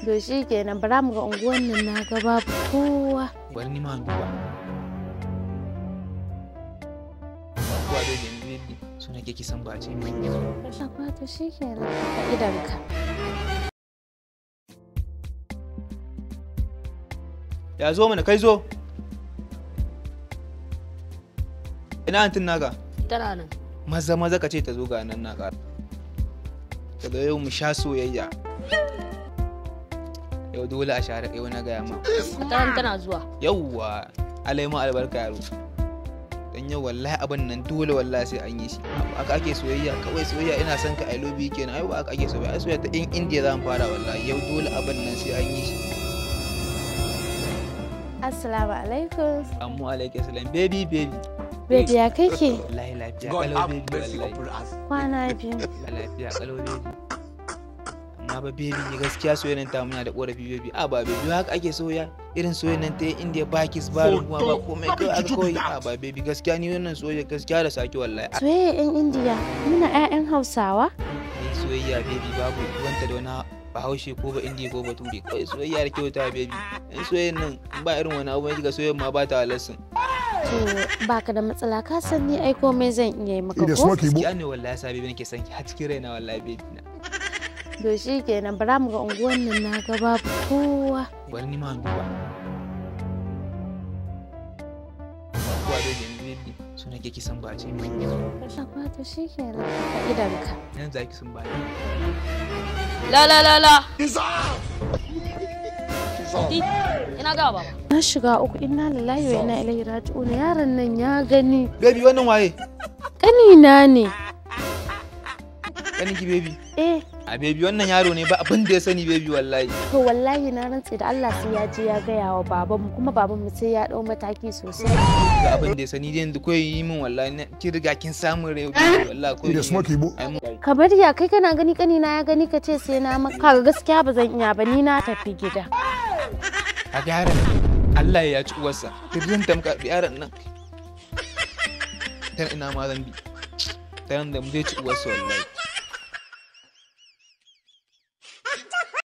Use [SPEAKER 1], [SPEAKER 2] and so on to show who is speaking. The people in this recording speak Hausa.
[SPEAKER 1] To shi kenan bara mu ga unguwan nan na ga babu kowa.
[SPEAKER 2] Bari ni ma duba. Kowa da yanzu baby so nake kisan ba ce mai.
[SPEAKER 1] Amma to shi kenan a idanka.
[SPEAKER 2] Ya zo mana kai zo. Ina antin naka?
[SPEAKER 3] Tana nan.
[SPEAKER 2] Maza maza ka ce ta zo ga nan na ƙara. Daga yau mu sha soyayya. Yau dole a share kai wani gaya ma.
[SPEAKER 3] Tana zuwa.
[SPEAKER 2] Yauwa alaima albarka yaro. Dan yau wallahi abin nan dole wallahi sai an yi shi. Aka ake soyayya kawai soyayya ina son ka I love you kenan. Ai ba aka ake soyayya. Ai soyayya ta in India za mu fara wallahi. Yau dole abin nan sai an yi shi.
[SPEAKER 1] Assalamu alaikum.
[SPEAKER 2] Amma alaikum salam baby.
[SPEAKER 1] Baby ya kake?
[SPEAKER 2] Wallahi lafiya kalau baby wallahi.
[SPEAKER 1] Kwana biyu.
[SPEAKER 2] Lafiya kalau baby. Amma ba baby ni gaskiya soyayyan ta muna da korafi baby. A ba baby haka ake soyayya. Irin soyayyan ta India ba kiss ba ruwa ba komai kai aka koyi. A ba baby gaskiya ni wannan soyayya gaskiya da saki wallahi.
[SPEAKER 1] Soyayya yan India muna 'ya'yan Hausawa?
[SPEAKER 2] Ai soyayya baby babu wanta da wani Bahaushe ko ba Indiya ko ba Ture kawai soyayya da kyauta baby. In soyayyan nan ba irin wani abu mai ga soyayyan ma ba ta halarsin.
[SPEAKER 1] To baka da matsala ka san ni ai komai zan iya yi maka ko?
[SPEAKER 2] Gaskiya ne wallahi sa baby nake son ki har cikin raina wallahi baby na.
[SPEAKER 1] To shi kenan bara mu ga unguwan nan na ga babu kowa.
[SPEAKER 2] Bari ni ma duba. Kowa da yanzu baby so nake kisan ba ce mai.
[SPEAKER 1] Amma to shi kenan a idanka.
[SPEAKER 2] Yanzu za ki san ba.
[SPEAKER 3] La. Ina ga baba.
[SPEAKER 1] Na shiga uku inna lillahi wa inna ilaihi raji'un yaron nan ya gani.
[SPEAKER 2] Baby wannan waye?
[SPEAKER 1] Kanina ne.
[SPEAKER 2] Kanin ki baby?
[SPEAKER 1] Eh.
[SPEAKER 2] A baby wannan yaro ne ba abin da ya sani baby wallahi.
[SPEAKER 1] To wallahi na rantse da Allah sai ya je ya gaya wa babanmu kuma babanmu sai ya dau mataki sosai.
[SPEAKER 2] Ga abin da ya sani dai yanzu koyi yi min wallahi ki riga kin samu rai wallahi koyi.
[SPEAKER 1] Kamar ya kai kana gani kanina ya gani ka ce sai na maka gaskiya ba zan iya ba ni na tafi gida.
[SPEAKER 2] A ga yaron Allah ya ci uwarsa. Kirin tamka yaron nan. Tan ina ma zan bi. Tan da mu zai ci uwarsa wallahi.